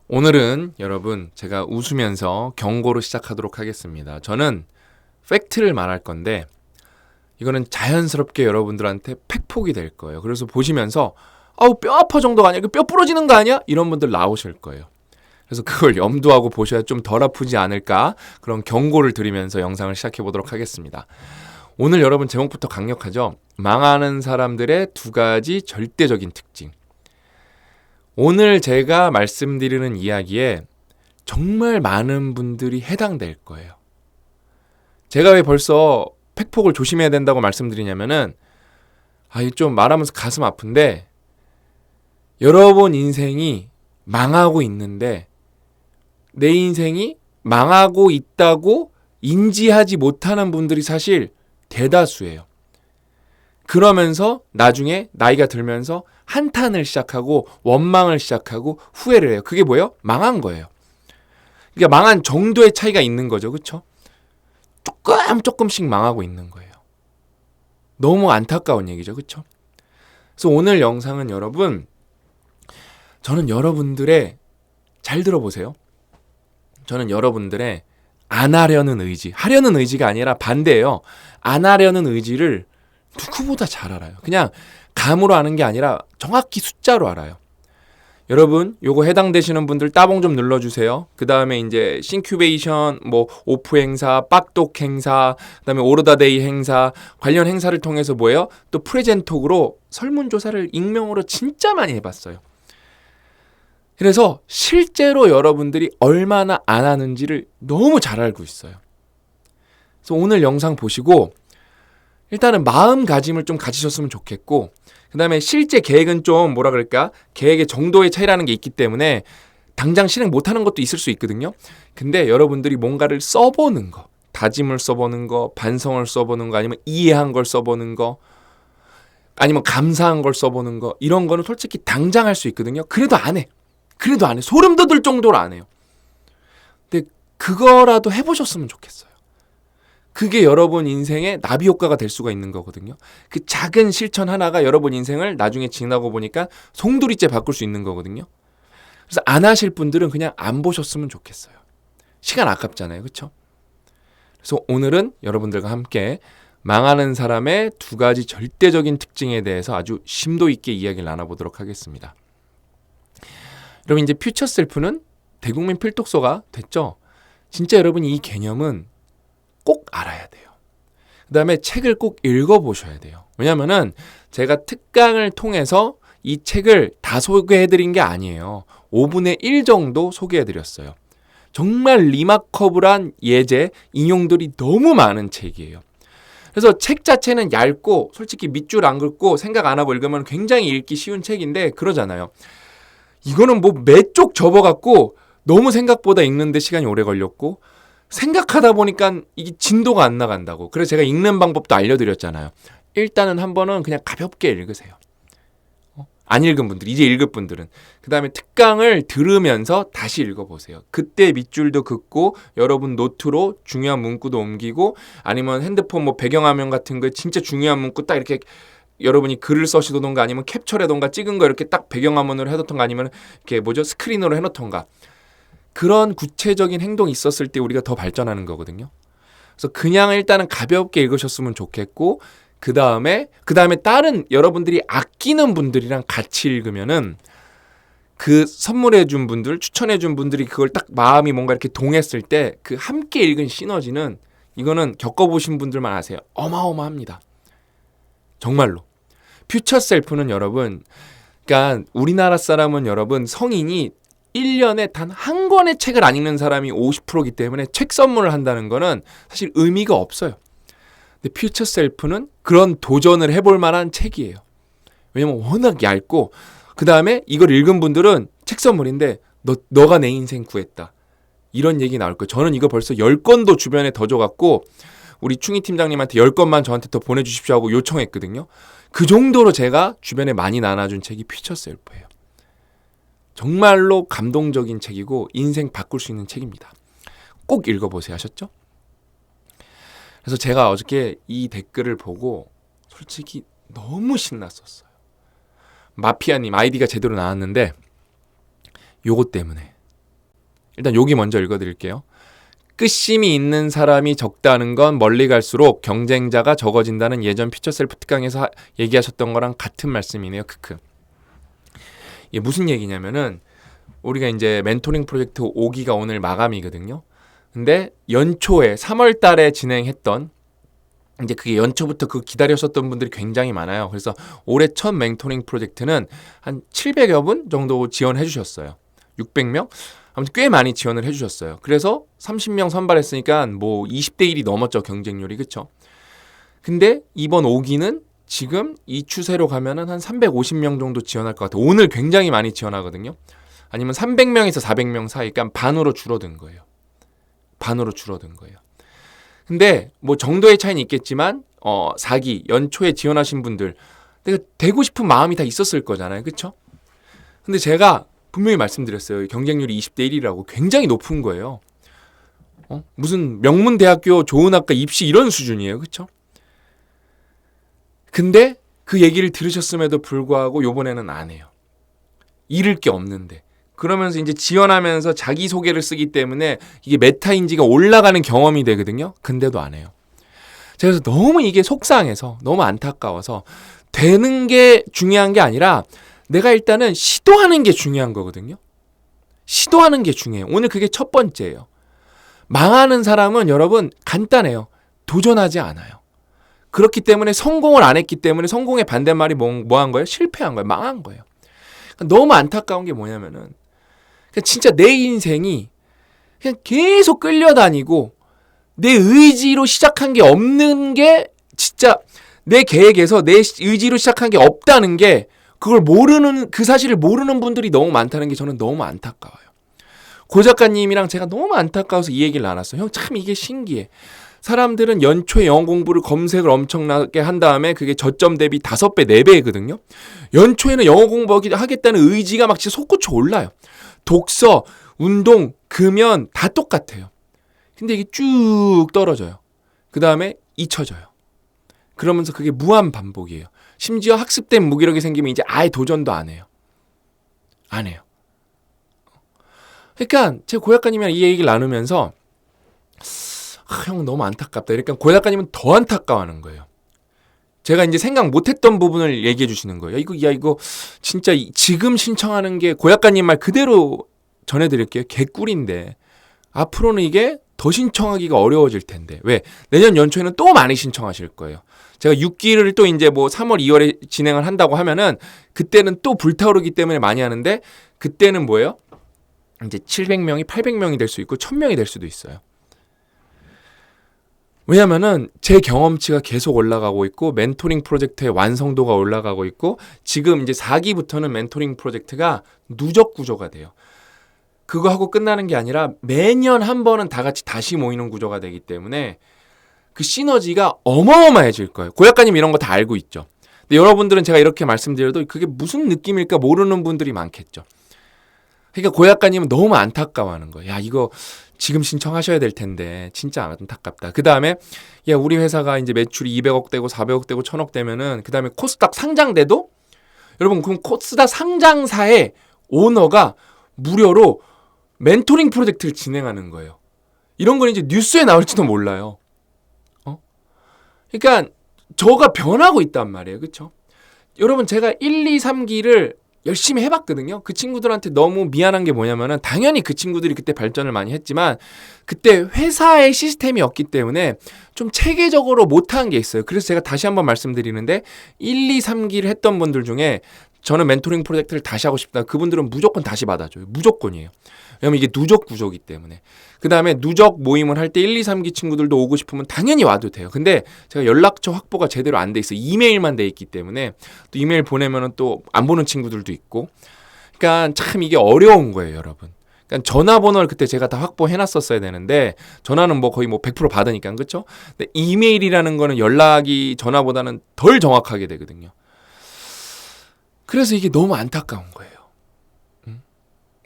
오늘은 여러분 제가 웃으면서 경고로 시작하도록 하겠습니다. 저는 팩트를 말할 건데 이거는 자연스럽게 여러분들한테 팩폭이 될 거예요. 그래서 보시면서 아우 뼈 아파 정도가 아니야. 뼈 부러지는 거 아니야? 이런 분들 나오실 거예요. 그래서 그걸 염두하고 보셔야 좀 덜 아프지 않을까 그런 경고를 드리면서 영상을 시작해 보도록 하겠습니다. 오늘 여러분 제목부터 강력하죠? 망하는 사람들의 두 가지 절대적인 특징. 오늘 제가 말씀드리는 이야기에 정말 많은 분들이 해당될 거예요. 제가 왜 벌써 팩폭을 조심해야 된다고 말씀드리냐면은 좀 말하면서 가슴 아픈데 여러분 인생이 망하고 있는데 내 인생이 망하고 있다고 인지하지 못하는 분들이 사실 대다수예요. 그러면서 나중에 나이가 들면서 한탄을 시작하고 원망을 시작하고 후회를 해요. 그게 뭐예요? 망한 거예요. 그러니까 망한 정도의 차이가 있는 거죠. 그렇죠? 조금씩 망하고 있는 거예요. 너무 안타까운 얘기죠. 그렇죠? 그래서 오늘 영상은 저는 여러분들의 잘 들어보세요. 저는 여러분들의 안 하려는 의지, 하려는 의지가 아니라 반대예요. 안 하려는 의지를 누구보다 잘 알아요. 그냥 감으로 아는 게 아니라 정확히 숫자로 알아요. 여러분, 요거 해당되시는 분들 따봉 좀 눌러주세요. 그 다음에 이제 싱큐베이션, 오프 행사, 빡독 행사, 그 다음에 오르다데이 행사, 관련 행사를 통해서 뭐예요? 또 프레젠톡으로 설문조사를 익명으로 진짜 많이 해봤어요. 그래서 실제로 여러분들이 얼마나 안 하는지를 너무 잘 알고 있어요. 그래서 오늘 영상 보시고 일단은 마음가짐을 좀 가지셨으면 좋겠고 그 다음에 실제 계획은 좀 계획의 정도의 차이라는 게 있기 때문에 당장 실행 못하는 것도 있을 수 있거든요. 근데 여러분들이 뭔가를 써보는 거, 다짐을 써보는 거, 반성을 써보는 거, 아니면 이해한 걸 써보는 거, 아니면 감사한 걸 써보는 거, 이런 거는 솔직히 당장 할 수 있거든요. 그래도 안 해. 소름 돋을 정도로 안 해요. 근데 그거라도 해보셨으면 좋겠어요. 그게 여러분 인생의 나비 효과가 될 수가 있는 거거든요. 그 작은 실천 하나가 여러분 인생을 나중에 지나고 보니까 송두리째 바꿀 수 있는 거거든요. 그래서 안 하실 분들은 그냥 안 보셨으면 좋겠어요. 시간 아깝잖아요. 그렇죠? 그래서 오늘은 여러분들과 함께 망하는 사람의 두 가지 절대적인 특징에 대해서 아주 심도 있게 이야기를 나눠보도록 하겠습니다. 여러분 이제 퓨처 셀프는 대국민 필독서가 됐죠? 진짜 여러분 이 개념은 꼭 알아야 돼요. 그 다음에 책을 꼭 읽어보셔야 돼요. 왜냐면은 제가 특강을 통해서 이 책을 다 소개해드린 게 아니에요. 5분의 1 정도 소개해드렸어요. 정말 리마커블한 예제, 인용들이 너무 많은 책이에요. 그래서 책 자체는 얇고 솔직히 밑줄 안 긋고 생각 안 하고 읽으면 굉장히 읽기 쉬운 책인데 그러잖아요. 이거는 몇 쪽 접어갖고 너무 생각보다 읽는데 시간이 오래 걸렸고 생각하다 보니까 이게 진도가 안 나간다고. 그래서 제가 읽는 방법도 알려드렸잖아요. 일단은 한 번은 그냥 가볍게 읽으세요. 안 읽은 분들, 이제 읽을 분들은. 그 다음에 특강을 들으면서 다시 읽어보세요. 그때 밑줄도 긋고 여러분 노트로 중요한 문구도 옮기고 아니면 핸드폰 배경화면 같은 거에 진짜 중요한 문구 딱 이렇게 여러분이 글을 써시던가 아니면 캡처해던가 찍은 거 이렇게 딱 배경화면으로 해놓던가 아니면 이렇게 스크린으로 해놓던가 그런 구체적인 행동이 있었을 때 우리가 더 발전하는 거거든요. 그래서 그냥 일단은 가볍게 읽으셨으면 좋겠고 그 다음에 다른 여러분들이 아끼는 분들이랑 같이 읽으면은 그 선물해준 분들, 추천해준 분들이 그걸 딱 마음이 뭔가 이렇게 동했을 때 그 함께 읽은 시너지는 이거는 겪어보신 분들만 아세요. 어마어마합니다. 정말로. 퓨처 셀프는 여러분, 그러니까 우리나라 사람은 여러분 성인이 1년에 단 한 권의 책을 안 읽는 사람이 50%이기 때문에 책 선물을 한다는 거는 사실 의미가 없어요. 근데 퓨처 셀프는 그런 도전을 해볼 만한 책이에요. 왜냐면 워낙 얇고 그 다음에 이걸 읽은 분들은 책 선물인데 너가 내 인생 구했다. 이런 얘기 나올 거예요. 저는 이거 벌써 10권도 주변에 더 줘갖고 우리 충희 팀장님한테 10권만 저한테 더 보내주십시오 하고 요청했거든요. 그 정도로 제가 주변에 많이 나눠준 책이 퓨처 셀프예요. 정말로 감동적인 책이고 인생 바꿀 수 있는 책입니다. 꼭 읽어보세요. 하셨죠? 그래서 제가 어저께 이 댓글을 보고 솔직히 너무 신났었어요. 마피아님 아이디가 제대로 나왔는데 요것 때문에 일단 여기 먼저 읽어드릴게요. 끝심이 있는 사람이 적다는 건 멀리 갈수록 경쟁자가 적어진다는 예전 퓨처셀프 특강에서 얘기하셨던 거랑 같은 말씀이네요. 크크. 이게 무슨 얘기냐면은 우리가 이제 멘토링 프로젝트 5기가 오늘 마감이거든요. 근데 연초에 3월 달에 진행했던 이제 그게 연초부터 그 기다렸었던 분들이 굉장히 많아요. 그래서 올해 첫 멘토링 프로젝트는 한 700여 분 정도 지원해 주셨어요. 600명? 아무튼 꽤 많이 지원을 해 주셨어요. 그래서 30명 선발했으니까 뭐 20대 1이 넘었죠. 경쟁률이. 그쵸? 근데 이번 5기는 지금 이 추세로 가면은 한 350명 정도 지원할 것 같아요. 오늘 굉장히 많이 지원하거든요. 아니면 300명에서 400명 사이, 그러니까 반으로 줄어든 거예요. 반으로 줄어든 거예요. 근데 뭐 정도의 차이는 있겠지만 4기 연초에 지원하신 분들 내가 되고 싶은 마음이 다 있었을 거잖아요. 그렇죠? 근데 제가 분명히 말씀드렸어요. 경쟁률이 20대 1이라고 굉장히 높은 거예요. 무슨 명문대학교 좋은 학과 입시 이런 수준이에요. 그렇죠? 근데 그 얘기를 들으셨음에도 불구하고 요번에는 안 해요. 잃을 게 없는데. 그러면서 이제 지원하면서 자기소개를 쓰기 때문에 이게 메타인지가 올라가는 경험이 되거든요. 근데도 안 해요. 그래서 너무 이게 속상해서 너무 안타까워서 되는 게 중요한 게 아니라 내가 일단은 시도하는 게 중요한 거거든요. 시도하는 게 중요해요. 오늘 그게 첫 번째예요. 망하는 사람은 여러분 간단해요. 도전하지 않아요. 그렇기 때문에 성공을 안 했기 때문에 성공의 반대말이 뭐 한 거예요? 실패한 거예요. 망한 거예요. 너무 안타까운 게 뭐냐면은 진짜 내 인생이 그냥 계속 끌려다니고 내 의지로 시작한 게 없는 게 진짜 내 계획에서 내 의지로 시작한 게 없다는 게 그걸 모르는 그 사실을 모르는 분들이 너무 많다는 게 저는 너무 안타까워요. 고 작가님이랑 제가 너무 안타까워서 이 얘기를 나눴어요. 형 참 이게 신기해. 사람들은 연초에 영어 공부를 검색을 엄청나게 한 다음에 그게 저점 대비 5배, 4배거든요. 연초에는 영어 공부하겠다는 의지가 막 진짜 솟구쳐 올라요. 독서, 운동, 금연 다 똑같아요. 근데 이게 쭉 떨어져요. 그 다음에 잊혀져요. 그러면서 그게 무한 반복이에요. 심지어 학습된 무기력이 생기면 이제 아예 도전도 안 해요. 안 해요. 그러니까 제 고 작가님이랑 이 얘기를 나누면서 형 너무 안타깝다. 그러니까 고 작가님은 더 안타까워하는 거예요. 제가 이제 생각 못했던 부분을 얘기해 주시는 거예요. 이거 진짜 지금 신청하는 게 고 작가님 말 그대로 전해드릴게요. 개꿀인데 앞으로는 이게 더 신청하기가 어려워질 텐데 왜? 내년 연초에는 또 많이 신청하실 거예요. 제가 6기를 또 이제 뭐 3월, 2월에 진행을 한다고 하면은 그때는 또 불타오르기 때문에 많이 하는데 그때는 뭐예요? 이제 700명이 800명이 될 수 있고 1000명이 될 수도 있어요. 왜냐면은 제 경험치가 계속 올라가고 있고 멘토링 프로젝트의 완성도가 올라가고 있고 지금 이제 4기부터는 멘토링 프로젝트가 누적 구조가 돼요. 그거 하고 끝나는 게 아니라 매년 한 번은 다 같이 다시 모이는 구조가 되기 때문에 그 시너지가 어마어마해질 거예요. 고 작가님 이런 거 다 알고 있죠. 근데 여러분들은 제가 이렇게 말씀드려도 그게 무슨 느낌일까 모르는 분들이 많겠죠. 그러니까 고 작가님은 너무 안타까워하는 거예요. 야 이거 지금 신청하셔야 될 텐데 진짜 안타깝다. 그 다음에 야 우리 회사가 이제 매출이 200억 되고 400억 되고 1000억 되면은 그 다음에 코스닥 상장돼도 여러분 그럼 코스닥 상장사의 오너가 무료로 멘토링 프로젝트를 진행하는 거예요. 이런 건 이제 뉴스에 나올지도 몰라요. 그러니까 저가 변하고 있단 말이에요. 그렇죠? 여러분 제가 1, 2, 3기를 열심히 해봤거든요. 그 친구들한테 너무 미안한 게 뭐냐면은 당연히 그 친구들이 그때 발전을 많이 했지만 그때 회사의 시스템이 없기 때문에 좀 체계적으로 못한 게 있어요. 그래서 제가 다시 한번 말씀드리는데 1, 2, 3기를 했던 분들 중에 저는 멘토링 프로젝트를 다시 하고 싶다. 그분들은 무조건 다시 받아줘요. 무조건이에요. 왜냐면 이게 누적 구조기 때문에. 그 다음에 누적 모임을 할 때 1, 2, 3기 친구들도 오고 싶으면 당연히 와도 돼요. 근데 제가 연락처 확보가 제대로 안 돼 있어요. 이메일만 돼 있기 때문에 또 이메일 보내면은 또 안 보는 친구들도 있고. 그러니까 참 이게 어려운 거예요, 여러분. 그러니까 전화번호를 그때 제가 다 확보해놨었어야 되는데 전화는 뭐 거의 뭐 100% 받으니까 그렇죠? 근데 이메일이라는 거는 연락이 전화보다는 덜 정확하게 되거든요. 그래서 이게 너무 안타까운 거예요.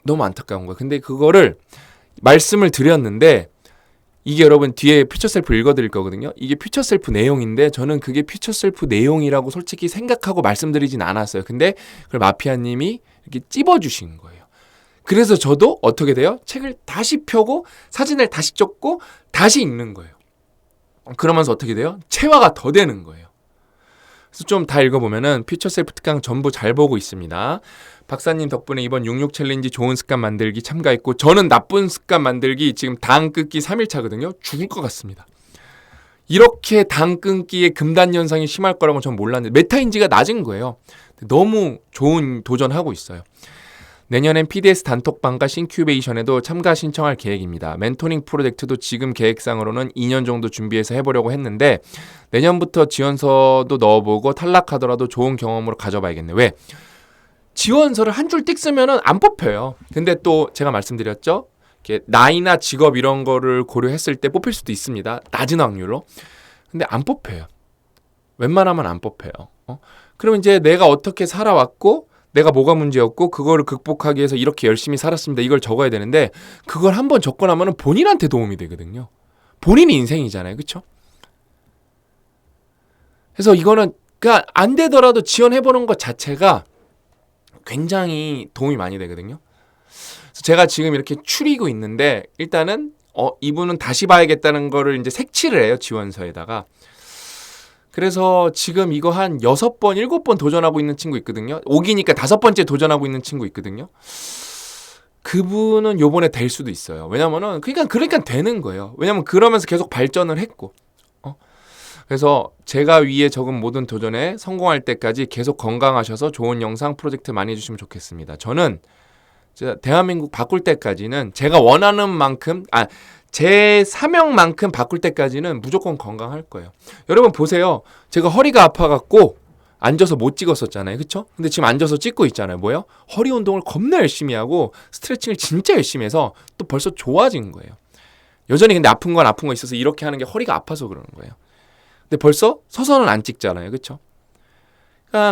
너무 안타까운 거예요. 근데 그거를 말씀을 드렸는데 이게 여러분 뒤에 퓨처셀프 읽어드릴 거거든요. 이게 퓨처셀프 내용인데 저는 그게 퓨처셀프 내용이라고 솔직히 생각하고 말씀드리진 않았어요. 근데 그걸 마피아님이 이렇게 찝어주신 거예요. 그래서 저도 어떻게 돼요? 책을 다시 펴고 사진을 다시 찍고 다시 읽는 거예요. 그러면서 어떻게 돼요? 체화가 더 되는 거예요. 그래서 좀 다 읽어보면은 퓨처 셀프 특강 전부 잘 보고 있습니다. 박사님 덕분에 이번 66 챌린지 좋은 습관 만들기 참가했고, 저는 나쁜 습관 만들기 지금 당 끊기 3일차거든요. 죽을 것 같습니다. 이렇게 당 끊기의 금단 현상이 심할 거라고 전 몰랐는데 메타인지가 낮은 거예요. 너무 좋은 도전하고 있어요. 내년엔 PDS 단톡방과 싱큐베이션에도 참가 신청할 계획입니다. 멘토링 프로젝트도 지금 계획상으로는 2년 정도 준비해서 해보려고 했는데 내년부터 지원서도 넣어보고 탈락하더라도 좋은 경험으로 가져봐야겠네. 왜? 지원서를 한 줄 띡 쓰면은 안 뽑혀요. 근데 또 제가 말씀드렸죠. 나이나 직업 이런 거를 고려했을 때 뽑힐 수도 있습니다. 낮은 확률로. 근데 안 뽑혀요. 웬만하면 안 뽑혀요. 그럼 이제 내가 어떻게 살아왔고 내가 뭐가 문제였고 그거를 극복하기 위해서 이렇게 열심히 살았습니다. 이걸 적어야 되는데 그걸 한번 적고 나면 본인한테 도움이 되거든요. 본인이 인생이잖아요. 그렇죠? 그래서 이거는 그러니까 안 되더라도 지원해보는 것 자체가 굉장히 도움이 많이 되거든요. 그래서 제가 지금 이렇게 추리고 있는데 일단은 이분은 다시 봐야겠다는 거를 이제 색칠을 해요. 지원서에다가. 그래서 지금 이거 한 6번, 7번 도전하고 있는 친구 있거든요. 5기니까 5번째 도전하고 있는 친구 있거든요. 그분은 요번에 될 수도 있어요. 왜냐면은 그러니까 되는 거예요. 왜냐면 그러면서 계속 발전을 했고. 그래서 제가 위에 적은 모든 도전에 성공할 때까지 계속 건강하셔서 좋은 영상 프로젝트 많이 해주시면 좋겠습니다. 저는 대한민국 바꿀 때까지는 제가 원하는 만큼 제 사명만큼 바꿀 때까지는 무조건 건강할 거예요. 여러분 보세요. 제가 허리가 아파갖고 앉아서 못 찍었었잖아요. 그쵸? 근데 지금 앉아서 찍고 있잖아요. 뭐예요? 허리 운동을 겁나 열심히 하고 스트레칭을 진짜 열심히 해서 또 벌써 좋아진 거예요. 여전히 근데 아픈 건 아픈 거 있어서 이렇게 하는 게 허리가 아파서 그러는 거예요. 근데 벌써 서서는 안 찍잖아요. 그쵸?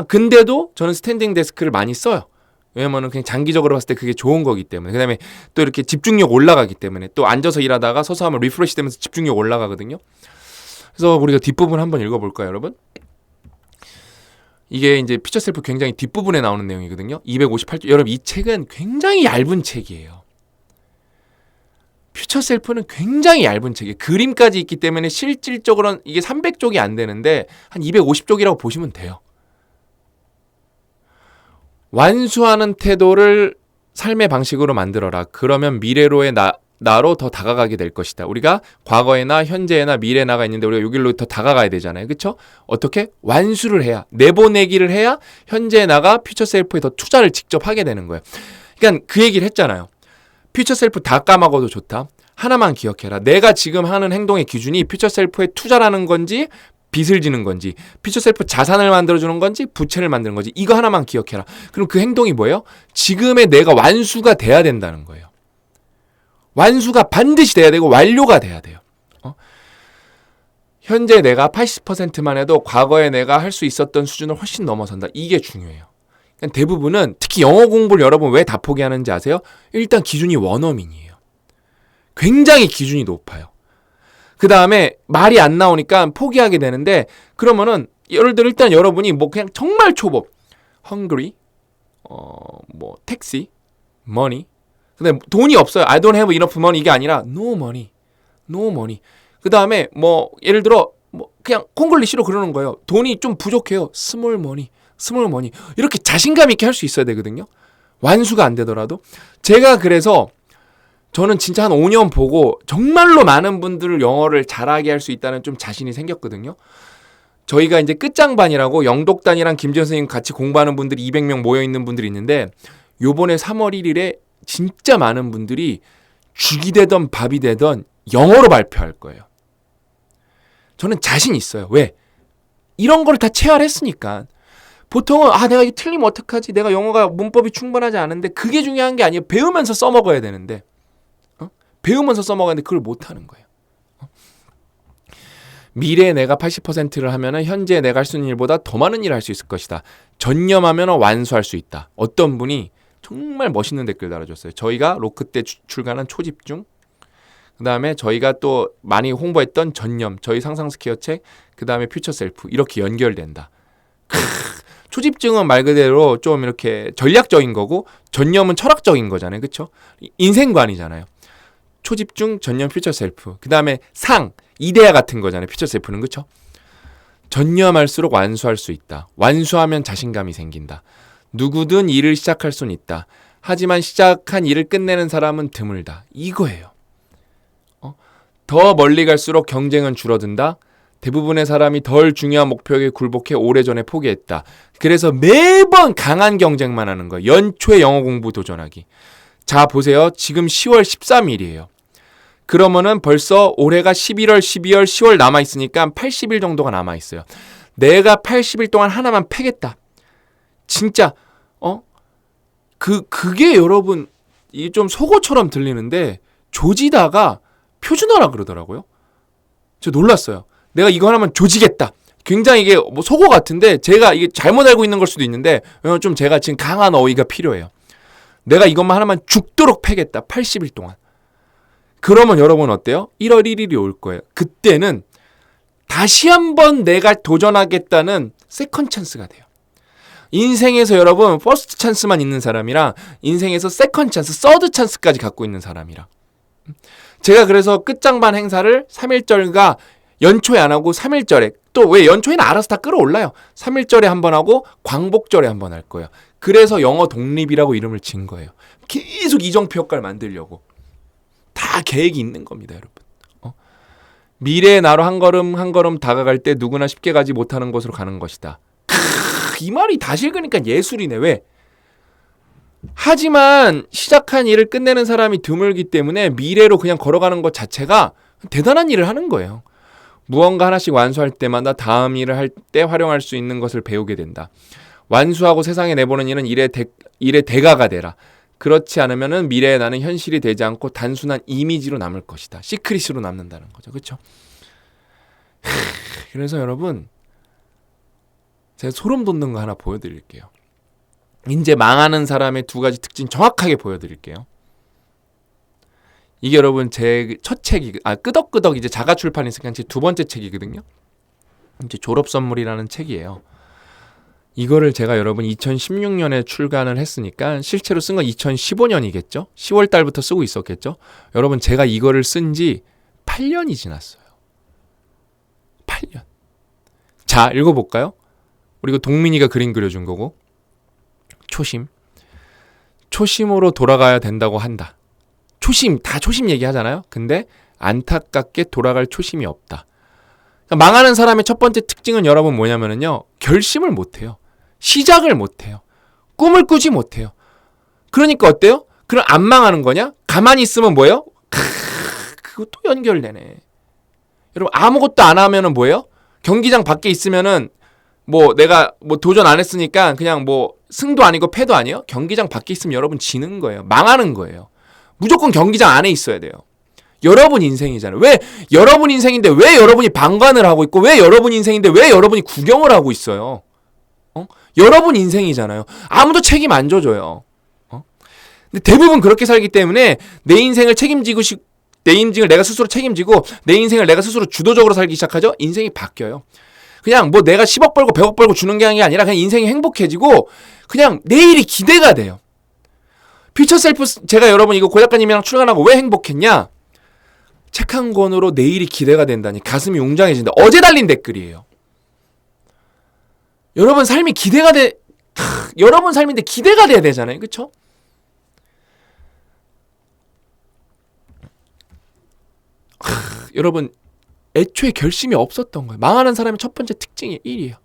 근데도 저는 스탠딩 데스크를 많이 써요. 왜냐면은 그냥 장기적으로 봤을 때 그게 좋은 거기 때문에. 그다음에 또 이렇게 집중력 올라가기 때문에 또 앉아서 일하다가 서서 하면 리프레시 되면서 집중력 올라가거든요. 그래서 우리가 뒷부분 한번 읽어볼까요, 여러분? 이게 이제 퓨처 셀프 굉장히 뒷부분에 나오는 내용이거든요. 258쪽. 여러분 이 책은 굉장히 얇은 책이에요. 퓨처 셀프는 굉장히 얇은 책이에요. 그림까지 있기 때문에 실질적으로는 이게 300쪽이 안 되는데 한 250쪽이라고 보시면 돼요. 완수하는 태도를 삶의 방식으로 만들어라. 그러면 미래로의 나로 더 다가가게 될 것이다. 우리가 과거에나 현재에나 미래 나가 있는데 우리가 여기로 더 다가가야 되잖아요. 그렇죠? 어떻게? 완수를 해야, 내보내기를 해야 현재 나가 퓨처 셀프에 더 투자를 직접 하게 되는 거예요. 그러니까 그 얘기를 했잖아요. 퓨처 셀프 다 까먹어도 좋다. 하나만 기억해라. 내가 지금 하는 행동의 기준이 퓨처 셀프에 투자라는 건지 빚을 지는 건지, 퓨처 셀프 자산을 만들어주는 건지, 부채를 만드는 건지, 이거 하나만 기억해라. 그럼 그 행동이 뭐예요? 지금의 내가 완수가 돼야 된다는 거예요. 완수가 반드시 돼야 되고 완료가 돼야 돼요. 현재 내가 80%만 해도 과거에 내가 할 수 있었던 수준을 훨씬 넘어선다. 이게 중요해요. 그러니까 대부분은 특히 영어 공부를 여러분 왜 다 포기하는지 아세요? 일단 기준이 원어민이에요. 굉장히 기준이 높아요. 그 다음에 말이 안 나오니까 포기하게 되는데 그러면은 예를 들어 일단 여러분이 뭐 그냥 정말 초보 hungry 뭐 택시 money 근데 돈이 없어요. I don't have enough money 이게 아니라 no money 그 다음에 뭐 예를 들어 뭐 그냥 콩글리시로 그러는 거예요. 돈이 좀 부족해요. small money 이렇게 자신감 있게 할 수 있어야 되거든요. 완수가 안 되더라도 제가 그래서 저는 진짜 한 5년 보고 정말로 많은 분들을 영어를 잘하게 할 수 있다는 좀 자신이 생겼거든요. 저희가 이제 끝장반이라고 영독단이랑 김지현 선생님 같이 공부하는 분들이 200명 모여있는 분들이 있는데 요번에 3월 1일에 진짜 많은 분들이 죽이 되던 밥이 되던 영어로 발표할 거예요. 저는 자신 있어요. 왜? 이런 걸 다 체화했으니까. 보통은 내가 이거 틀리면 어떡하지? 내가 영어가 문법이 충분하지 않은데 그게 중요한 게 아니에요. 배우면서 써먹어야 되는데. 배우면서 써먹었는데 그걸 못하는 거예요. 미래에 내가 80%를 하면 현재 내가 할 수 있는 일보다 더 많은 일을 할 수 있을 것이다. 전념하면 완수할 수 있다. 어떤 분이 정말 멋있는 댓글 달아줬어요. 저희가 로크 때 출간한 초집중, 그 다음에 저희가 또 많이 홍보했던 전념, 저희 상상스퀘어 책, 그 다음에 퓨처 셀프 이렇게 연결된다. 초집중은 말 그대로 좀 이렇게 전략적인 거고 전념은 철학적인 거잖아요. 그쵸? 인생관이잖아요. 초집중, 전념, 퓨처 셀프. 그 다음에 상, 이데아 같은 거잖아요. 퓨처 셀프는. 그쵸? 전념할수록 완수할 수 있다. 완수하면 자신감이 생긴다. 누구든 일을 시작할 수는 있다. 하지만 시작한 일을 끝내는 사람은 드물다. 이거예요. 더 멀리 갈수록 경쟁은 줄어든다. 대부분의 사람이 덜 중요한 목표에 굴복해 오래전에 포기했다. 그래서 매번 강한 경쟁만 하는 거예요. 연초에 영어 공부 도전하기. 자, 보세요. 지금 10월 13일이에요. 그러면은 벌써 올해가 11월, 12월, 10월 남아있으니까 80일 정도가 남아있어요. 내가 80일 동안 하나만 패겠다. 진짜, 그게 여러분, 이게 좀 속어처럼 들리는데, 조지다가 표준어라 그러더라고요. 저 놀랐어요. 내가 이거 하나만 조지겠다. 굉장히 이게 뭐 속어 같은데, 제가 이게 잘못 알고 있는 걸 수도 있는데, 좀 제가 지금 강한 어휘가 필요해요. 내가 이것만 하나만 죽도록 패겠다. 80일 동안. 그러면 여러분 어때요? 1월 1일이 올 거예요. 그때는 다시 한번 내가 도전하겠다는 세컨 찬스가 돼요. 인생에서 여러분 퍼스트 찬스만 있는 사람이랑 인생에서 세컨 찬스, 서드 찬스까지 갖고 있는 사람이랑. 제가 그래서 끝장반 행사를 3.1절과 연초에 안 하고 3.1절에, 또 왜 연초에는 알아서 다 끌어올라요. 3.1절에 한번 하고 광복절에 한번 할 거예요. 그래서 영어 독립이라고 이름을 진 거예요. 계속 이정표 효과를 만들려고. 다 계획이 있는 겁니다, 여러분. 미래의 나로 한 걸음 한 걸음 다가갈 때 누구나 쉽게 가지 못하는 곳으로 가는 것이다. 이 말이 다시 읽으니까 예술이네. 왜? 하지만 시작한 일을 끝내는 사람이 드물기 때문에 미래로 그냥 걸어가는 것 자체가 대단한 일을 하는 거예요. 무언가 하나씩 완수할 때마다 다음 일을 할 때 활용할 수 있는 것을 배우게 된다. 완수하고 세상에 내보는 일은 일의 대가가 되라. 그렇지 않으면 미래의 나는 현실이 되지 않고 단순한 이미지로 남을 것이다. 시크릿으로 남는다는 거죠. 그렇죠? 그래서 여러분, 제가 소름 돋는 거 하나 보여드릴게요. 이제 망하는 사람의 두 가지 특징 정확하게 보여드릴게요. 이게 여러분 제 첫 책이, 끄덕끄덕 이제 자가 출판이 시작한 제 두 번째 책이거든요. 이제 졸업 선물이라는 책이에요. 이거를 제가 여러분 2016년에 출간을 했으니까 실제로 쓴 건 2015년이겠죠? 10월 달부터 쓰고 있었겠죠? 여러분 제가 이거를 쓴 지 8년이 지났어요. 8년. 자, 읽어볼까요? 그리고 동민이가 그림 그려준 거고. 초심. 초심으로 돌아가야 된다고 한다. 초심, 다 초심 얘기하잖아요. 근데 안타깝게 돌아갈 초심이 없다. 그러니까 망하는 사람의 첫 번째 특징은 여러분 뭐냐면요. 결심을 못해요. 시작을 못해요. 꿈을 꾸지 못해요. 그러니까 어때요? 그럼 안 망하는 거냐? 가만히 있으면 뭐예요? 그것도 연결되네. 여러분 아무것도 안 하면은 뭐예요? 경기장 밖에 있으면은 뭐 내가 뭐 도전 안 했으니까 그냥 뭐 승도 아니고 패도 아니에요? 경기장 밖에 있으면 여러분 지는 거예요. 망하는 거예요. 무조건 경기장 안에 있어야 돼요. 여러분 인생이잖아요. 왜 여러분 인생인데 왜 여러분이 방관을 하고 있고 왜 여러분 인생인데 왜 여러분이 구경을 하고 있어요? 여러분 인생이잖아요. 아무도 책임 안 져줘요. 근데 대부분 그렇게 살기 때문에 내 인생을 내 인생을 내가 스스로 책임지고 내 인생을 내가 스스로 주도적으로 살기 시작하죠. 인생이 바뀌어요. 그냥 뭐 내가 10억 벌고 100억 벌고 주는 게 아니라 그냥 인생이 행복해지고 그냥 내일이 기대가 돼요. 퓨처 셀프 제가 여러분 이거 고 작가님이랑 출간하고 왜 행복했냐? 책 한 권으로 내일이 기대가 된다니 가슴이 웅장해진다. 어제 달린 댓글이에요. 여러분 삶이 기대가 여러분 삶인데 기대가 돼야 되잖아요. 그쵸? 여러분 애초에 결심이 없었던 거예요. 망하는 사람의 첫 번째 특징이 1이에요.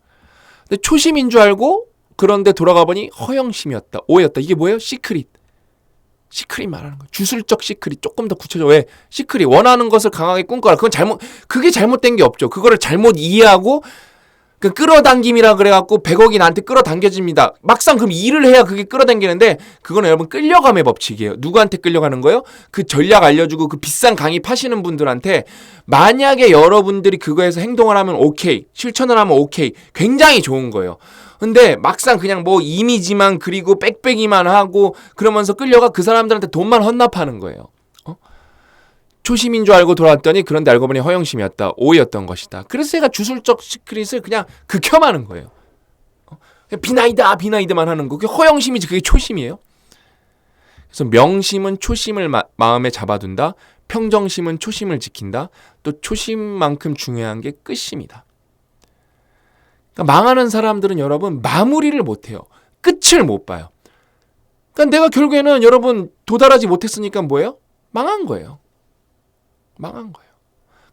근데 초심인 줄 알고 그런데 돌아가 보니 허영심이었다. 오해였다. 이게 뭐예요? 시크릿 말하는 거예요. 주술적 시크릿. 조금 더 구체적으로. 왜? 시크릿. 원하는 것을 강하게 꿈꿔라. 그게 잘못된 게 없죠. 그거를 잘못 이해하고 그 끌어당김이라 그래갖고 100억이 나한테 끌어당겨집니다. 막상 그럼 일을 해야 그게 끌어당기는데 그거는 여러분 끌려감의 법칙이에요. 누구한테 끌려가는 거예요? 그 전략 알려주고 그 비싼 강의 파시는 분들한테 만약에 여러분들이 그거에서 행동을 하면 오케이, 실천을 하면 오케이, 굉장히 좋은 거예요. 근데 막상 그냥 뭐 이미지만 그리고 빽빽이만 하고 그러면서 끌려가 그 사람들한테 돈만 헌납하는 거예요. 초심인 줄 알고 돌아왔더니 그런데 알고 보니 허영심이었다. 오해였던 것이다. 그래서 제가 주술적 시크릿을 그냥 극혐하는 거예요. 비나이다만 하는 거. 그게 허영심이지. 그게 초심이에요. 그래서 명심은 초심을 마음에 잡아둔다. 평정심은 초심을 지킨다. 또 초심만큼 중요한 게 끝심이다. 그러니까 망하는 사람들은 여러분 마무리를 못해요. 끝을 못 봐요. 그러니까 내가 결국에는 여러분 도달하지 못했으니까 뭐예요? 망한 거예요. 망한 거예요.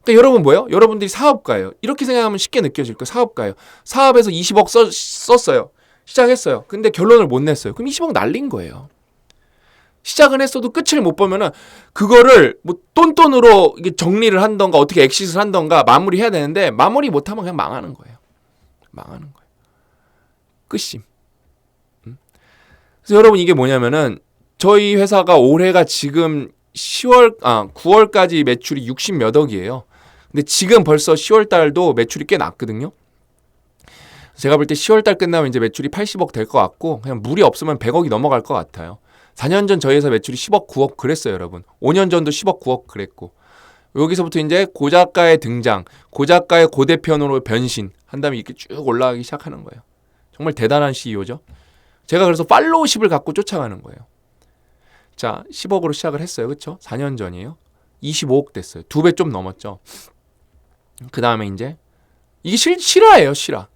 그러니까 여러분 뭐예요? 여러분들이 사업가예요. 이렇게 생각하면 쉽게 느껴질 거예요. 사업가예요. 사업에서 20억 썼어요. 시작했어요. 근데 결론을 못 냈어요. 그럼 20억 날린 거예요. 시작은 했어도 끝을 못 보면은 그거를 뭐 똔똔으로 이게 정리를 한던가 어떻게 엑시트를 한던가 마무리해야 되는데 마무리 못하면 그냥 망하는 거예요. 망하는 거예요. 끝심. 그래서 여러분 이게 뭐냐면은 저희 회사가 올해가 지금 9월까지 매출이 60 몇 억이에요. 근데 지금 벌써 10월 달도 매출이 꽤 났거든요. 제가 볼 때 10월 달 끝나면 이제 매출이 80억 될 것 같고 그냥 무리 없으면 100억이 넘어갈 것 같아요. 4년 전 저희 회사 매출이 10억, 9억 그랬어요, 여러분. 5년 전도 10억, 9억 그랬고. 여기서부터 이제 고작가의 등장, 고작가의 고대편으로 변신 한 다음에 이렇게 쭉 올라가기 시작하는 거예요. 정말 대단한 CEO죠. 제가 그래서 팔로우십을 갖고 쫓아가는 거예요. 자, 10억으로 시작을 했어요. 그렇죠? 4년 전이에요. 25억 됐어요. 2배 좀 넘었죠. 그 다음에 이제 이게 실화예요, 실화.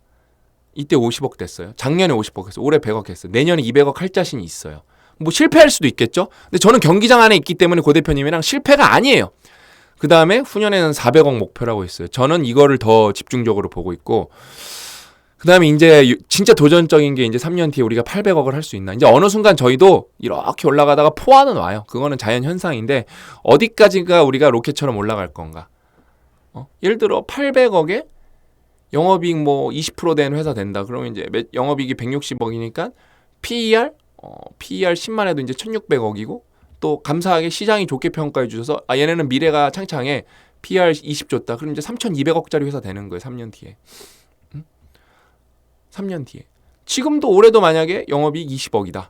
이때 50억 됐어요. 작년에 50억 했어요. 올해 100억 했어요. 내년에 200억 할 자신이 있어요. 뭐 실패할 수도 있겠죠. 근데 저는 경기장 안에 있기 때문에 고 대표님이랑 실패가 아니에요. 그 다음에 후년에는 400억 목표라고 했어요. 저는 이거를 더 집중적으로 보고 있고 그 다음에 이제 진짜 도전적인 게 이제 3년 뒤에 우리가 800억을 할 수 있나. 이제 어느 순간 저희도 이렇게 올라가다가 포화는 와요. 그거는 자연 현상인데 어디까지가 우리가 로켓처럼 올라갈 건가. 예를 들어 800억에 영업이익 뭐 20% 된 회사 된다. 그러면 이제 영업이익이 160억이니까 PER 10만 해도 이제 1600억이고 또 감사하게 시장이 좋게 평가해 주셔서 얘네는 미래가 창창해. PER 20 줬다. 그럼 이제 3200억짜리 회사 되는 거예요. 3년 뒤에. 3년 뒤에. 지금도 올해도 만약에 영업이익 20억이다.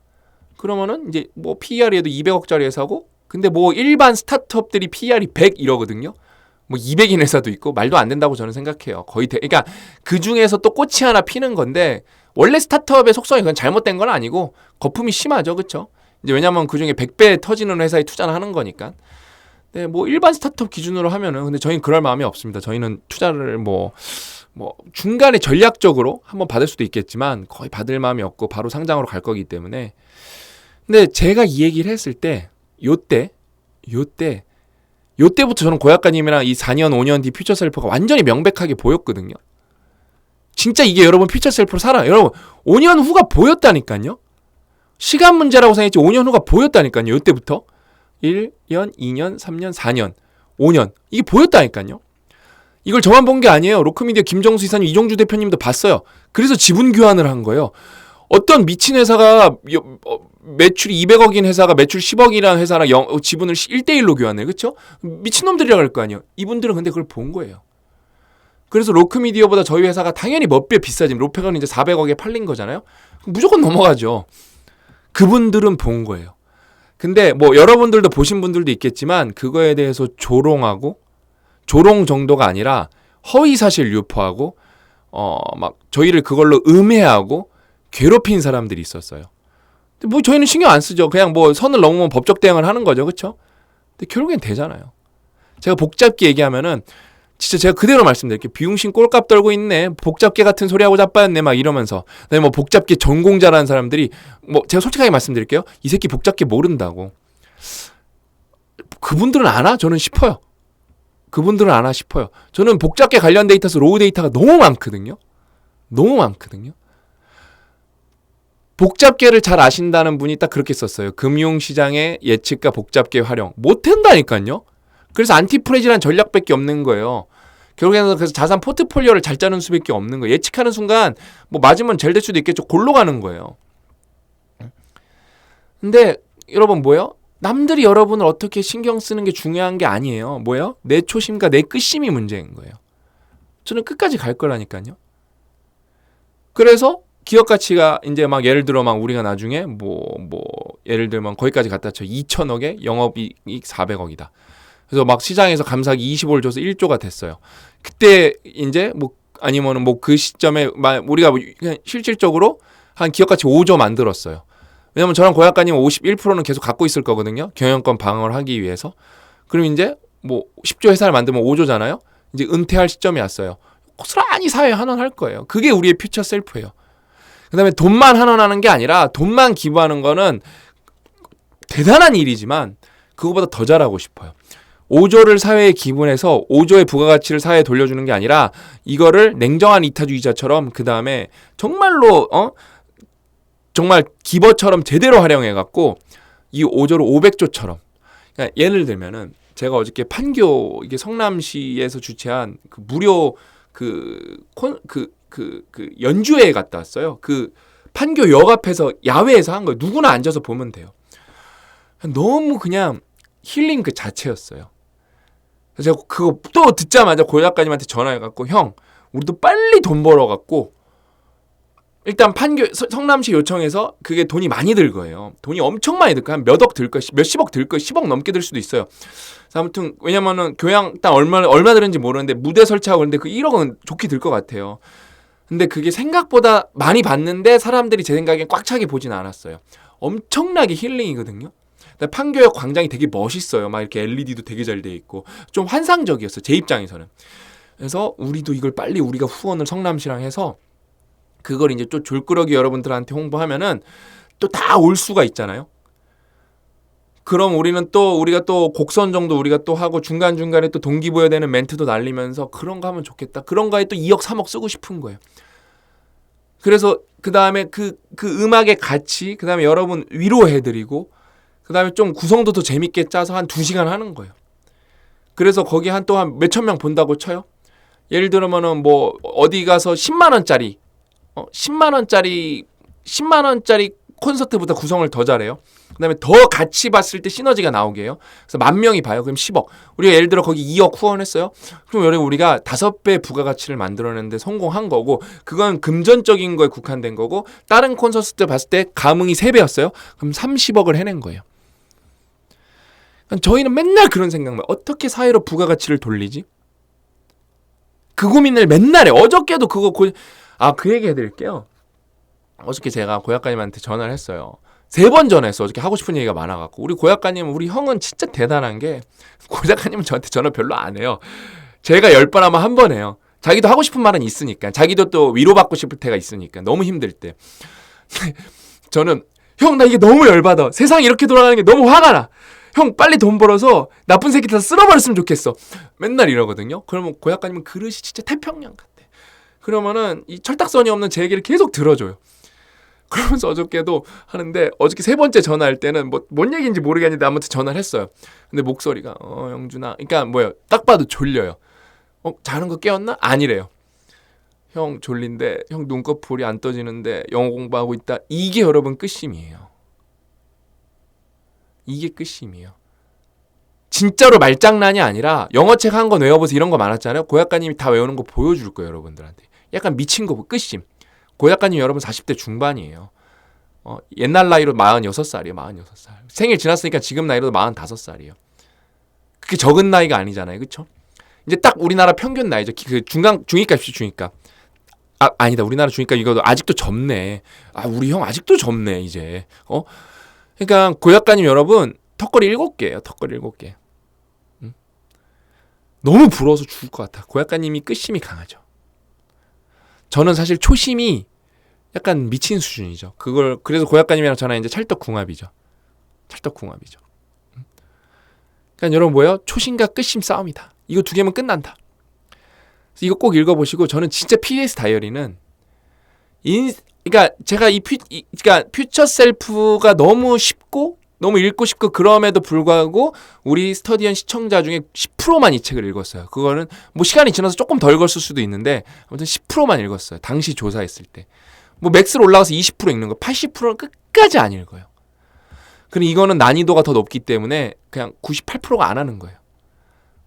그러면은 이제 뭐 PER에도 200억짜리 회사고 근데 뭐 일반 스타트업들이 PER이 100 이러거든요. 뭐 200인 회사도 있고 말도 안 된다고 저는 생각해요. 그러니까 그 중에서 또 꽃이 하나 피는 건데 원래 스타트업의 속성이 그건 잘못된 건 아니고 거품이 심하죠. 그렇죠? 이제 왜냐면 그중에 100배 터지는 회사에 투자를 하는 거니까. 네, 뭐 일반 스타트업 기준으로 하면은 근데 저희는 그럴 마음이 없습니다. 저희는 투자를 뭐 중간에 전략적으로 한번 받을 수도 있겠지만 거의 받을 마음이 없고 바로 상장으로 갈 거기 때문에. 근데 제가 이 얘기를 했을 때 요때부터 저는 고약가님이랑 이 4년 5년 뒤 퓨처 셀프가 완전히 명백하게 보였거든요. 진짜 이게 여러분 퓨처 셀프로 살아. 여러분 5년 후가 보였다니까요. 시간 문제라고 생각했지 5년 후가 보였다니까요. 요때부터 1년, 2년, 3년, 4년, 5년 이게 보였다니까요. 이걸 저만 본 게 아니에요. 로크미디어 김정수 이사님, 이종주 대표님도 봤어요. 그래서 지분 교환을 한 거예요. 어떤 미친 회사가 매출이 200억인 회사가 매출 10억이라는 회사랑 지분을 1대1로 교환해. 그렇죠? 미친놈들이라고 할 거 아니에요. 이분들은 근데 그걸 본 거예요. 그래서 로크미디어보다 저희 회사가 당연히 몇 배 비싸지만 로페가는 이제 400억에 팔린 거잖아요. 무조건 넘어가죠. 그분들은 본 거예요. 근데 뭐 여러분들도 보신 분들도 있겠지만 그거에 대해서 조롱하고 조롱 정도가 아니라 허위사실 유포하고 막 저희를 그걸로 음해하고 괴롭힌 사람들이 있었어요. 근데 뭐 저희는 신경 안 쓰죠. 그냥 뭐 선을 넘으면 법적 대응을 하는 거죠. 그렇죠? 근데 결국엔 되잖아요. 제가 복잡게 얘기하면은 진짜 제가 그대로 말씀드릴게요. 비용신 꼴값 떨고 있네. 복잡게 같은 소리하고 자빠졌네. 막 이러면서. 그다음에 뭐 복잡게 전공자라는 사람들이 뭐 제가 솔직하게 말씀드릴게요. 이 새끼 복잡게 모른다고. 그분들은 아나? 저는 싶어요. 그분들은 아나 싶어요. 저는 복잡게 관련 데이터에서 로우 데이터가 너무 많거든요. 너무 많거든요. 복잡계를 잘 아신다는 분이 딱 그렇게 썼어요. 금융시장의 예측과 복잡계 활용. 못한다니까요. 그래서 안티프레지란 전략밖에 없는 거예요. 결국에는 그래서 자산 포트폴리오를 잘 짜는 수밖에 없는 거예요. 예측하는 순간 뭐 맞으면 잘 될 수도 있겠죠. 골로 가는 거예요. 근데 여러분 뭐예요? 남들이 여러분을 어떻게 신경 쓰는 게 중요한 게 아니에요. 뭐예요? 내 초심과 내 끝심이 문제인 거예요. 저는 끝까지 갈 거라니까요. 그래서 기업 가치가 이제 막 예를 들어 막 우리가 나중에 예를 들면 거기까지 갖다 쳐 2천억에 영업이익 400억이다. 그래서 막 시장에서 감사하기 25를 줘서 1조가 됐어요. 그때 이제 뭐 아니면은 뭐 그 시점에 우리가 그냥 실질적으로 한 기업가치 5조 만들었어요. 왜냐면 저랑 고 작가님은 51%는 계속 갖고 있을 거거든요. 경영권 방어를 하기 위해서. 그럼 이제 뭐 10조 회사를 만들면 5조잖아요. 이제 은퇴할 시점이 왔어요. 고스란히 사회에 환원할 거예요. 그게 우리의 퓨처 셀프예요. 그다음에 돈만 환원하는 게 아니라 돈만 기부하는 거는 대단한 일이지만 그거보다 더 잘하고 싶어요. 5조를 사회에 기부해서 5조의 부가가치를 사회에 돌려주는 게 아니라 이거를 냉정한 이타주의자처럼 그다음에 정말로 정말 기버처럼 제대로 활용해갖고 이 5조를 500조처럼 그러니까 예를 들면은 제가 어저께 판교 이게 성남시에서 주최한 그 무료 그 연주회에 갔다 왔어요. 그 판교 역 앞에서 야외에서 한 거예요. 누구나 앉아서 보면 돼요. 너무 그냥 힐링 그 자체였어요. 그래서 제가 그거 또 듣자마자 고 작가님한테 전화해갖고 형 우리도 빨리 돈 벌어갖고 일단 판교 성남시 요청해서 그게 돈이 많이 들 거예요. 돈이 엄청 많이 들 거예요. 한 몇 억 들 거예요. 몇십억 들 거예요. 10억 넘게 들 수도 있어요. 그래서 아무튼 왜냐면은 교양당 얼마 들은지 모르는데 무대 설치하고 그런데 그 1억은 좋게 들 것 같아요. 근데 그게 생각보다 많이 받는데 사람들이 제 생각엔 꽉 차게 보진 않았어요. 엄청나게 힐링이거든요. 판교역 광장이 되게 멋있어요. 막 이렇게 LED도 되게 잘 돼 있고 좀 환상적이었어요. 제 입장에서는. 그래서 우리도 이걸 빨리 우리가 후원을 성남시랑 해서 그걸 이제 또 졸끄러기 여러분들한테 홍보하면은 또 다 올 수가 있잖아요. 그럼 우리가 또 곡선 정도 우리가 또 하고 중간중간에 또 동기부여되는 멘트도 날리면서 그런 거 하면 좋겠다. 그런 거에 또 2억 3억 쓰고 싶은 거예요. 그래서 그 다음에 그 음악의 가치 그 다음에 여러분 위로해드리고 그 다음에 좀 구성도 더 재밌게 짜서 한 2시간 하는 거예요. 그래서 거기 한 몇천 명 본다고 쳐요. 예를 들면은 뭐 어디 가서 10만 원짜리 10만 원짜리 콘서트보다 구성을 더 잘해요. 그다음에 더 같이 봤을 때 시너지가 나오게 해요. 그래서 10,000명이 봐요. 그럼 10억. 우리가 예를 들어 거기 2억 후원했어요. 그럼 여러분 우리가 5배 부가가치를 만들어내는데 성공한 거고 그건 금전적인 거에 국한된 거고 다른 콘서트 때 봤을 때 감흥이 3배였어요. 그럼 30억을 해낸 거예요. 저희는 맨날 그런 생각만 어떻게 사회로 부가가치를 돌리지? 그 고민을 맨날 해요. 어저께도 그 얘기 해드릴게요. 어저께 제가 고 작가님한테 전화를 했어요. 3번 전화했어. 어저께 하고 싶은 얘기가 많아갖고 우리 고 작가님 우리 형은 진짜 대단한 게 고 작가님은 저한테 전화 별로 안 해요. 제가 10번 하면 1번 해요. 자기도 하고 싶은 말은 있으니까 자기도 또 위로받고 싶을 때가 있으니까 너무 힘들 때 저는 형 나 이게 너무 열받아. 세상이 이렇게 돌아가는 게 너무 화가 나. 형 빨리 돈 벌어서 나쁜 새끼 다 쓸어버렸으면 좋겠어. 맨날 이러거든요. 그러면 고 작가님은 그릇이 진짜 태평양 같아. 그러면은 이 철딱선이 없는 제 얘기를 계속 들어줘요. 그러면서 어저께도 하는데 어저께 3번째 전화할 때는 뭔 얘기인지 모르겠는데 아무튼 전화를 했어요. 근데 목소리가 영준아 그러니까 딱 봐도 졸려요. 자는 거 깨웠나? 아니래요. 형 졸린데 형 눈꺼풀이 안 떠지는데 영어 공부하고 있다. 이게 여러분 끝심이에요. 이게 끝심이에요. 진짜로 말장난이 아니라 영어책 한 권 외워보세요. 이런 거 많았잖아요. 고 작가님이 다 외우는 거 보여줄 거예요. 여러분들한테. 약간 미친 거 끝심. 고 작가님 여러분 40대 중반이에요. 옛날 나이로 46살이에요. 46살. 생일 지났으니까 지금 나이로 45살이에요. 그게 적은 나이가 아니잖아요. 그렇죠? 이제 딱 우리나라 평균 나이죠. 그 중위값이 중위값. 아니다. 우리나라 중위값 이거 아직도 젊네. 우리 형 아직도 젊네 이제. 그러니까 고 작가님 여러분 턱걸이 7개예요. 턱걸이 7개. 너무 부러워서 죽을 것 같아. 고 작가님이 끝심이 강하죠. 저는 사실 초심이 약간 미친 수준이죠. 그래서 고 작가님이랑 저랑 이제 찰떡궁합이죠. 찰떡궁합이죠. 그러니까 여러분 뭐예요? 초심과 끝심 싸움이다. 이거 2개면 끝난다. 그래서 이거 꼭 읽어보시고 저는 진짜 PS 다이어리는 그러니까 제가 그러니까 퓨처 셀프가 너무 쉽고 너무 읽고 싶고 그럼에도 불구하고 우리 스터디언 시청자 중에 10%만 이 책을 읽었어요. 그거는 뭐 시간이 지나서 조금 덜 읽었을 수도 있는데 아무튼 10%만 읽었어요. 당시 조사했을 때. 뭐 맥스로 올라가서 20% 읽는 거 80%는 끝까지 안 읽어요. 그럼 이거는 난이도가 더 높기 때문에 그냥 98%가 안 하는 거예요.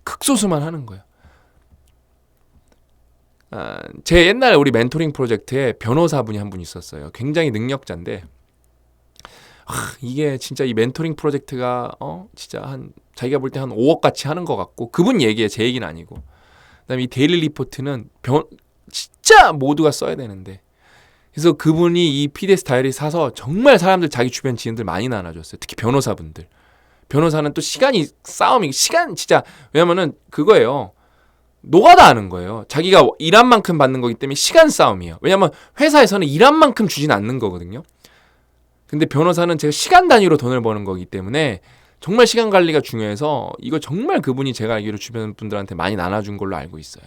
극소수만 하는 거예요. 제 옛날 우리 멘토링 프로젝트에 변호사분이 한 분 있었어요. 굉장히 능력자인데 이게 진짜 이 멘토링 프로젝트가 진짜 자기가 볼 때 한 5억 같이 하는 것 같고 그분 얘기에 제 얘기는 아니고 그다음에 이 데일리 리포트는 진짜 모두가 써야 되는데. 그래서 그분이 이 PDS 다이어리 사서 정말 사람들 자기 주변 지인들 많이 나눠줬어요. 특히 변호사분들. 변호사는 또 시간 진짜 왜냐면은 그거예요. 노가다 하는 거예요. 자기가 일한 만큼 받는 거기 때문에 시간 싸움이에요. 왜냐면 회사에서는 일한 만큼 주진 않는 거거든요. 근데 변호사는 제가 시간 단위로 돈을 버는 거기 때문에 정말 시간 관리가 중요해서 이거 정말 그분이 제가 알기로 주변 분들한테 많이 나눠준 걸로 알고 있어요.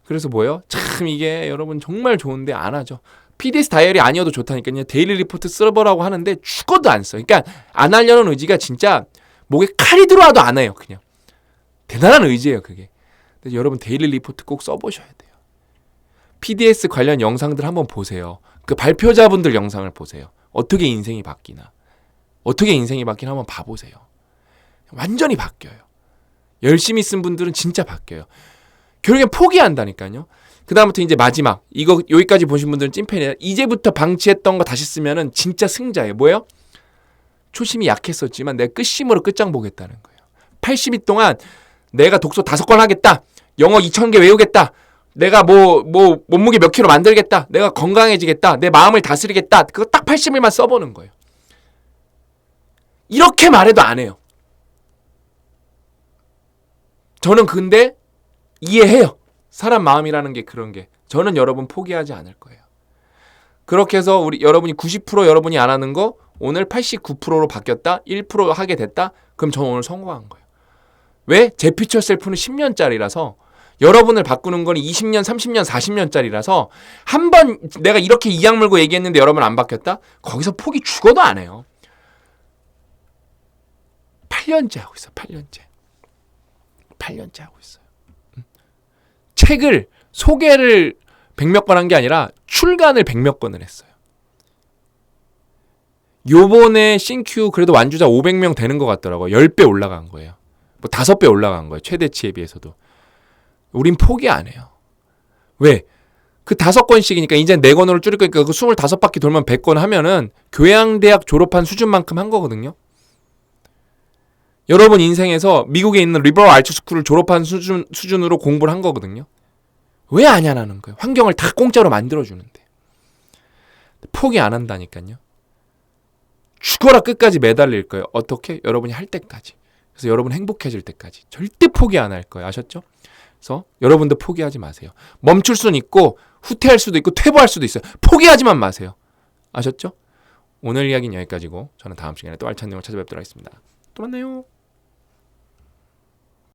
그래서 뭐예요? 참 이게 여러분 정말 좋은데 안 하죠. PDS 다이어리 아니어도 좋다니까요. 데일리 리포트 서버라고 하는데 죽어도 안 써. 그러니까 안 하려는 의지가 진짜 목에 칼이 들어와도 안 해요. 그냥 대단한 의지예요. 그게. 근데 여러분 데일리 리포트 꼭 써보셔야 돼요. PDS 관련 영상들 한번 보세요. 그 발표자분들 영상을 보세요. 어떻게 인생이 바뀌나. 어떻게 인생이 바뀌나 한번 봐보세요. 완전히 바뀌어요. 열심히 쓴 분들은 진짜 바뀌어요. 결국엔 포기한다니까요. 그 다음부터 이제 마지막 이거 여기까지 보신 분들은 찐팬이에요. 이제부터 방치했던 거 다시 쓰면은 진짜 승자예요. 뭐예요? 초심이 약했었지만 내가 끝심으로 끝장 보겠다는 거예요. 80일 동안 내가 독서 5권 하겠다. 영어 2,000개 외우겠다. 내가 뭐 몸무게 몇 킬로 만들겠다. 내가 건강해지겠다. 내 마음을 다스리겠다. 그거 딱 80일만 써보는 거예요. 이렇게 말해도 안 해요. 저는 근데 이해해요. 사람 마음이라는 게 그런 게. 저는 여러분 포기하지 않을 거예요. 그렇게 해서 여러분이 90% 여러분이 안 하는 거 오늘 89%로 바뀌었다. 1% 하게 됐다. 그럼 저는 오늘 성공한 거예요. 왜? 제 퓨처 셀프는 10년짜리라서 여러분을 바꾸는 건 20년, 30년, 40년짜리라서 한 번 내가 이렇게 이악 물고 얘기했는데 여러분 안 바뀌었다? 거기서 포기 죽어도 안 해요. 8년째 하고 있어요. 8년째 하고 있어요. 책을 소개를 100몇 번 한 게 아니라 출간을 100몇 건을 했어요. 요번에 신큐 그래도 완주자 500명 되는 것 같더라고요. 10배 올라간 거예요. 뭐 5배 올라간 거예요. 최대치에 비해서도. 우린 포기 안 해요. 왜? 그 5건씩이니까 이제 4건으로 줄일 거니까 그 25바퀴 돌면 100건 하면은 교양대학 졸업한 수준만큼 한 거거든요. 여러분 인생에서 미국에 있는 리버럴 아츠 스쿨을 졸업한 수준으로 공부를 한 거거든요. 왜 안 하냐는 거예요. 환경을 다 공짜로 만들어주는데. 포기 안 한다니까요. 죽어라 끝까지 매달릴 거예요. 어떻게? 여러분이 할 때까지. 그래서 여러분 행복해질 때까지. 절대 포기 안 할 거예요. 아셨죠? 그래서 여러분도 포기하지 마세요. 멈출 수는 있고 후퇴할 수도 있고 퇴보할 수도 있어요. 포기하지만 마세요. 아셨죠? 오늘 이야기는 여기까지고 저는 다음 시간에 또 알찬 내용을 찾아뵙도록 하겠습니다. 또 만나요.